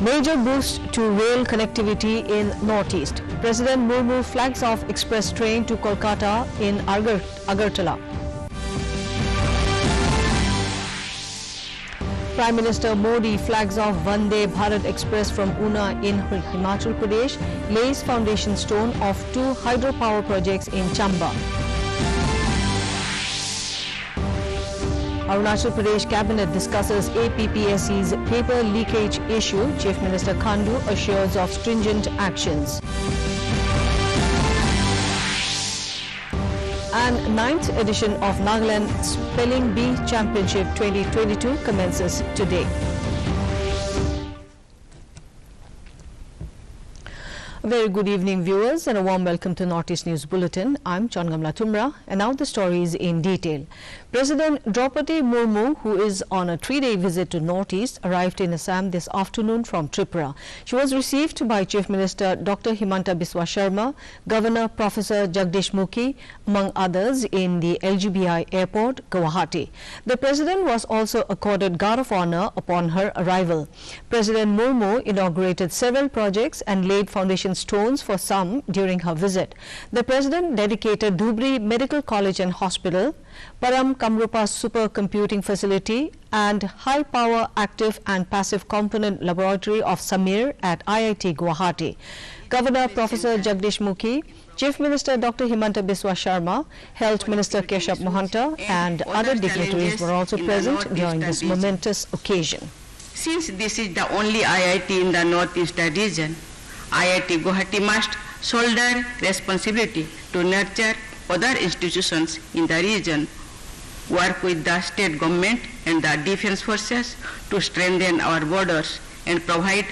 Major boost to rail connectivity in Northeast. President Murmu flags off express train to Kolkata in Agartala. Prime Minister Modi flags off Vande Bharat Express from Una in Himachal Pradesh, lays foundation stone of 2 hydropower projects in Chamba. Arunachal Pradesh Cabinet discusses APPSC's paper leakage issue. Chief Minister Khandu assures of stringent actions. And 9th edition of Nagaland Spelling Bee Championship 2022 commences today. A very good evening, viewers, and a warm welcome to Northeast News Bulletin. I'm Changamla Tumra, and now the stories in detail. President Draupadi Murmu, who is on a 3-day visit to Northeast, arrived in Assam this afternoon from Tripura. She was received by Chief Minister Dr. Himanta Biswa Sharma, Governor Professor Jagdish Mukhi, among others, in the LGBI airport, Guwahati. The President was also accorded Guard of Honour upon her arrival. President Murmu inaugurated several projects and laid foundation stones for some during her visit. The President dedicated Dhubri Medical College and Hospital, Param Kamrupa Supercomputing Facility and High Power Active and Passive Component Laboratory of Samir at IIT Guwahati. Governor Professor Jagdish Mukhi, Chief Minister Dr. Himanta Biswa Sharma, Health Minister Keshab Mohanta and other dignitaries were also present during this momentous occasion. Since this is the only IIT in the Northeastern region, IIT Guwahati must shoulder responsibility to nurture other institutions in the region, work with the state government and the defense forces to strengthen our borders and provide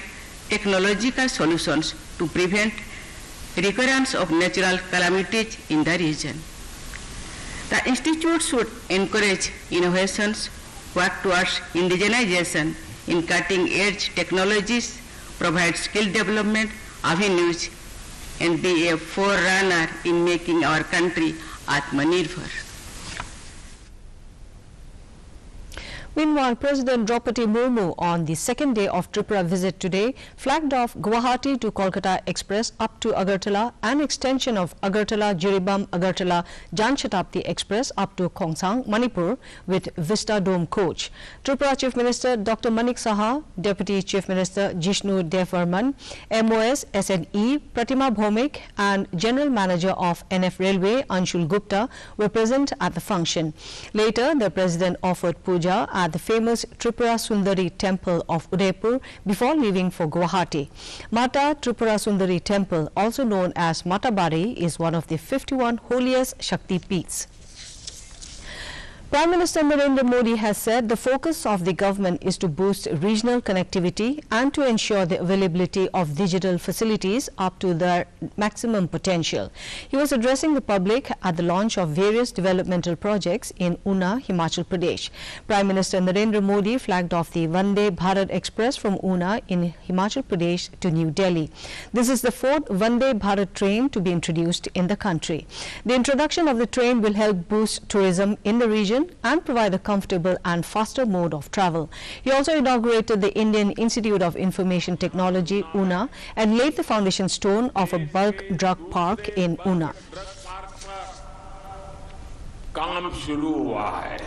technological solutions to prevent recurrence of natural calamities in the region. The institute should encourage innovations, work towards indigenization in cutting-edge technologies, provide skill development avenues, and be a forerunner in making our country Atmanirbhar. Meanwhile, President Draupadi Murmu on the second day of Tripura visit today flagged off Guwahati to Kolkata Express up to Agartala and extension of Agartala-Jiribam Agartala Jan Shatabdi Express up to Khongsang, Manipur with Vista Dome coach. Tripura Chief Minister Dr. Manik Saha, Deputy Chief Minister Jishnu Devarman, MOS SNE Pratima Bhomik and General Manager of NF Railway Anshul Gupta were present at the function. Later, the President offered puja at the famous Tripura Sundari Temple of Udaipur before leaving for Guwahati. Mata Tripura Sundari Temple, also known as Matabari, is one of the 51 holiest Shakti Peeths. Prime Minister Narendra Modi has said the focus of the government is to boost regional connectivity and to ensure the availability of digital facilities up to their maximum potential. He was addressing the public at the launch of various developmental projects in Una, Himachal Pradesh. Prime Minister Narendra Modi flagged off the Vande Bharat Express from Una in Himachal Pradesh to New Delhi. This is the 4th Vande Bharat train to be introduced in the country. The introduction of the train will help boost tourism in the region and provide a comfortable and faster mode of travel. He also inaugurated the Indian Institute of Information Technology, Una, and laid the foundation stone of a bulk drug park in Una. काम शुरू हुआ है।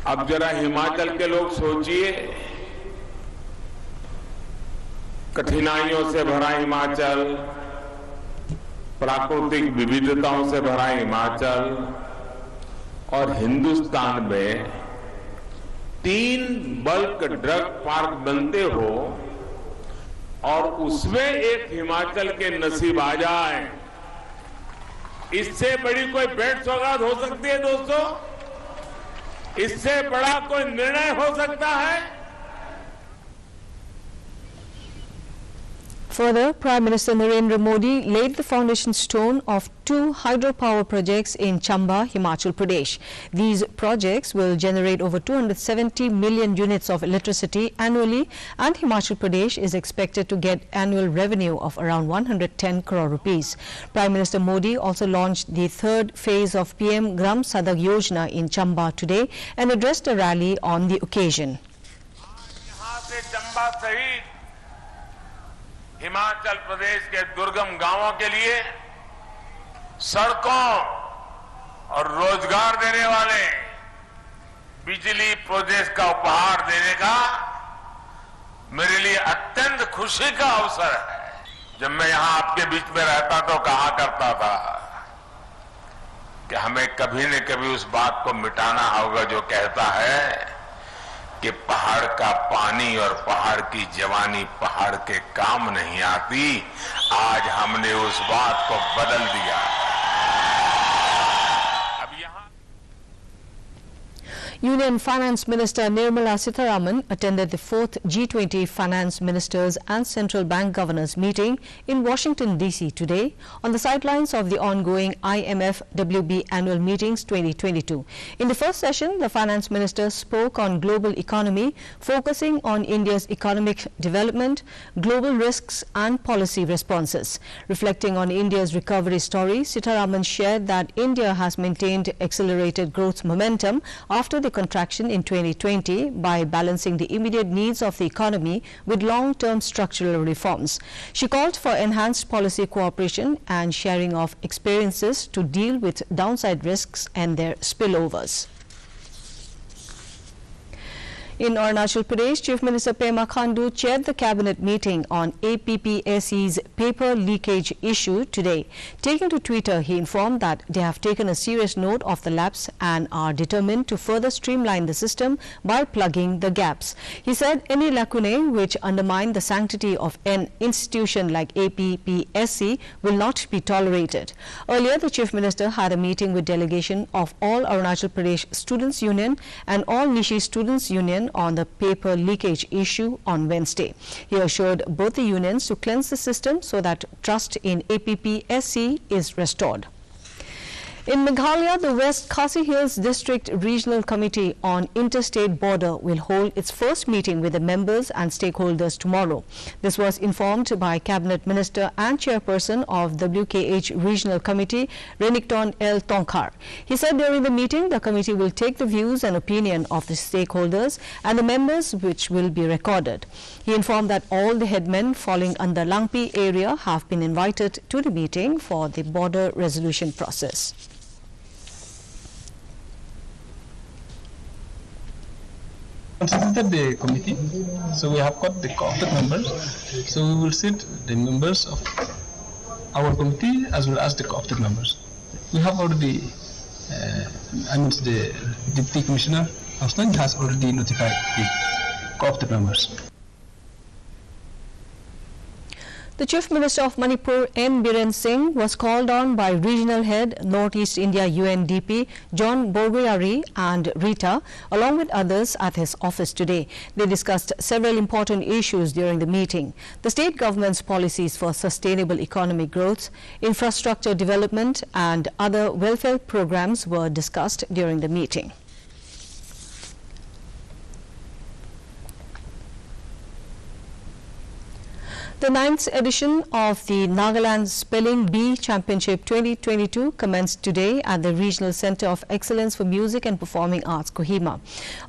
अब जरा हिमाचल के लोग सोचिए, कठिनाइयों से भरा हिमाचल, प्राकृतिक विविधताओं से भरा हिमाचल और हिंदुस्तान में 3 बल्क ड्रग पार्क बनते हो और उसमें एक हिमाचल के नसीब आ जाए, इससे बड़ी कोई भेंट सौगात हो सकती है दोस्तों? इससे बड़ा कोई निर्णय हो सकता है? Further, Prime Minister Narendra Modi laid the foundation stone of 2 hydropower projects in Chamba, Himachal Pradesh. These projects will generate over 270 million units of electricity annually, and Himachal Pradesh is expected to get annual revenue of around 110 crore rupees. Prime Minister Modi also launched the 3rd phase of PM Gram Sadak Yojana in Chamba today and addressed a rally on the occasion. Himachal Pradesh के दुर्गम गांवों के लिए सड़कों और रोजगार देने वाले बिजली प्रोजेक्ट का उपहार देने का मेरे लिए अत्यंत खुशी का अवसर है। जब मैं यहां आपके बीच में रहता तो कहा करता था कि हमें कभी न कभी उस बात को मिटाना होगा जो कहता है कि पहाड़ का पानी और पहाड़ की जवानी पहाड़ के काम नहीं आती। आज हमने उस बात को बदल दिया। Union Finance Minister Nirmala Sitharaman attended the 4th G20 Finance Ministers and Central Bank Governors meeting in Washington, D.C. today on the sidelines of the ongoing IMF-WB annual meetings 2022. In the first session, the Finance Minister spoke on global economy, focusing on India's economic development, global risks and policy responses. Reflecting on India's recovery story, Sitharaman shared that India has maintained accelerated growth momentum after the contraction in 2020 by balancing the immediate needs of the economy with long-term structural reforms. She called for enhanced policy cooperation and sharing of experiences to deal with downside risks and their spillovers. In Arunachal Pradesh, Chief Minister Pema Khandu chaired the cabinet meeting on APPSC's paper leakage issue today. Taking to Twitter, he informed that they have taken a serious note of the lapse and are determined to further streamline the system by plugging the gaps. He said any lacunae which undermine the sanctity of an institution like APPSC will not be tolerated. Earlier, the Chief Minister had a meeting with delegation of all Arunachal Pradesh Students' Union and all Nishi Students' Union on the paper leakage issue on Wednesday. He assured both the unions to cleanse the system so that trust in APPSC is restored. In Meghalaya, the West Khasi Hills District Regional Committee on Interstate Border will hold its first meeting with the members and stakeholders tomorrow. This was informed by Cabinet Minister and Chairperson of WKH Regional Committee, Renington L. Tongkhar. He said during the meeting, the committee will take the views and opinion of the stakeholders and the members, which will be recorded. He informed that all the headmen falling under Langpi area have been invited to the meeting for the border resolution process. Constituted the committee, so we have got the co-opted members. So we will sit the members of our committee as well as the co-opted members. We have already, the Deputy Commissioner Austin has already notified the co-opted members. The Chief Minister of Manipur, N. Biren Singh, was called on by Regional Head, Northeast India UNDP, John Borgoyari and Rita, along with others at his office today. They discussed several important issues during the meeting. The state government's policies for sustainable economic growth, infrastructure development and other welfare programs were discussed during the meeting. The 9th edition of the Nagaland Spelling Bee Championship 2022 commenced today at the Regional Center of Excellence for Music and Performing Arts, Kohima.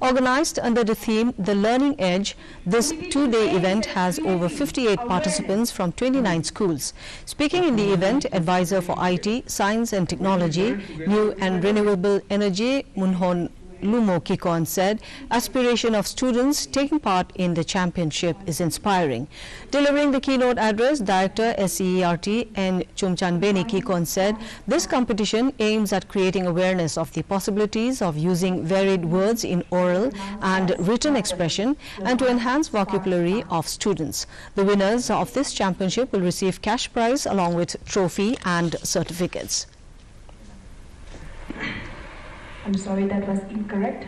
Organized under the theme The Learning Edge, this two-day event has over 58 participants from 29 schools. Speaking in the event, Advisor for IT, Science and Technology, New and Renewable Energy, Munhon Lumo Kikon said, aspiration of students taking part in the championship is inspiring. Delivering the keynote address, Director SCERT N. Chumchanbeni Kikon said, this competition aims at creating awareness of the possibilities of using varied words in oral and written expression and to enhance vocabulary of students. The winners of this championship will receive cash prize along with trophy and certificates. I'm sorry, that was incorrect.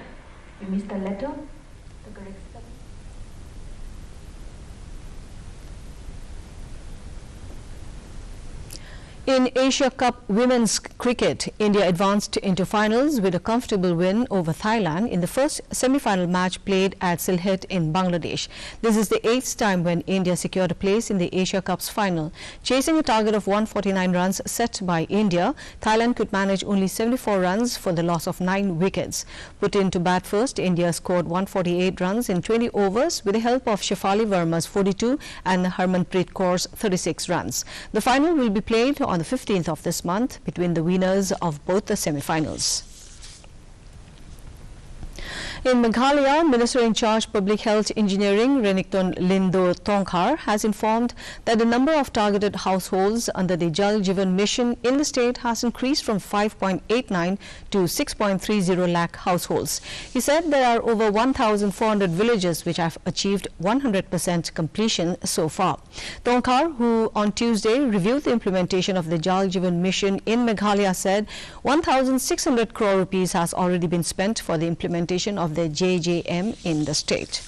You missed the letter. The correct spelling. In Asia Cup Women's Cricket, India advanced into finals with a comfortable win over Thailand in the first semi-final match played at Sylhet in Bangladesh. This is the 8th time when India secured a place in the Asia Cup's final. Chasing a target of 149 runs set by India, Thailand could manage only 74 runs for the loss of 9 wickets. Put in to bat first, India scored 148 runs in 20 overs with the help of Shefali Verma's 42 and Harmanpreet Kaur's 36 runs. The final will be played on the 15th of this month between the winners of both the semi-finals. In Meghalaya, Minister in charge Public Health Engineering Renikton Lindo Tongkhar has informed that the number of targeted households under the Jal Jeevan mission in the state has increased from 5.89 to 6.30 lakh households. He said there are over 1,400 villages which have achieved 100% completion so far. Tongkhar, who on Tuesday reviewed the implementation of the Jal Jeevan mission in Meghalaya, said 1,600 crore rupees has already been spent for the implementation of the JJM in the state.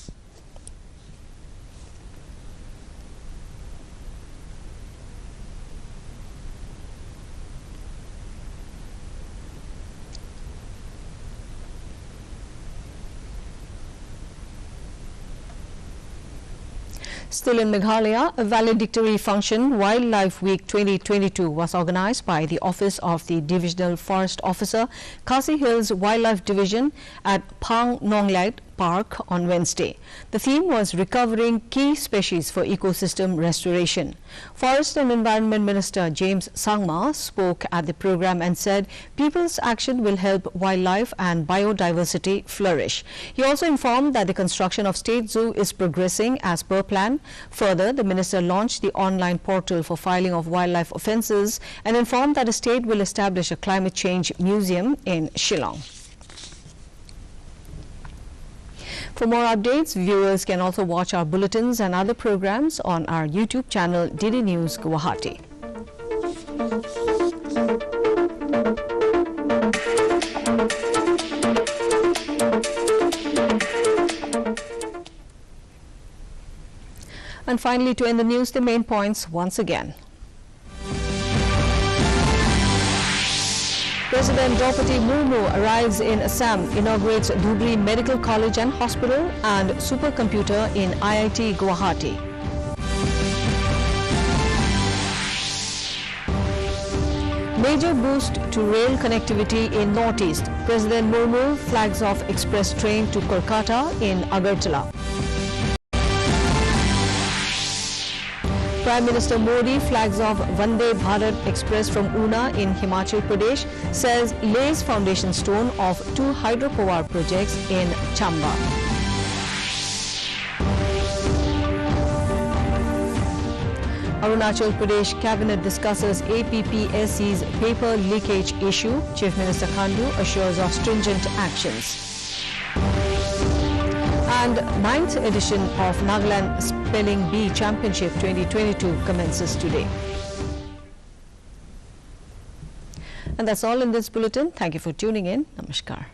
Still in Meghalaya, a valedictory function, Wildlife Week 2022, was organized by the Office of the Divisional Forest Officer, Khasi Hills Wildlife Division at Phang Nonglait Park on Wednesday. The theme was recovering key species for ecosystem restoration. Forest and Environment Minister James Sangma spoke at the program and said people's action will help wildlife and biodiversity flourish. He also informed that the construction of State Zoo is progressing as per plan. Further, the minister launched the online portal for filing of wildlife offences and informed that the state will establish a climate change museum in Shillong. For more updates, viewers can also watch our bulletins and other programs on our YouTube channel DD News Guwahati. And finally, to end the news, the main points once again. President Draupadi Murmu arrives in Assam, inaugurates Dhubri Medical College and Hospital and supercomputer in IIT Guwahati. Major boost to rail connectivity in Northeast. President Murmu flags off express train to Kolkata in Agartala. Prime Minister Modi flags off Vande Bharat Express from Una in Himachal Pradesh, says lays foundation stone of 2 hydropower projects in Chamba. Arunachal Pradesh Cabinet discusses APPSC's paper leakage issue. Chief Minister Khandu assures of stringent actions. And 9th edition of Nagaland Spelling Bee Championship 2022 commences today. And that's all in this bulletin. Thank you for tuning in. Namaskar.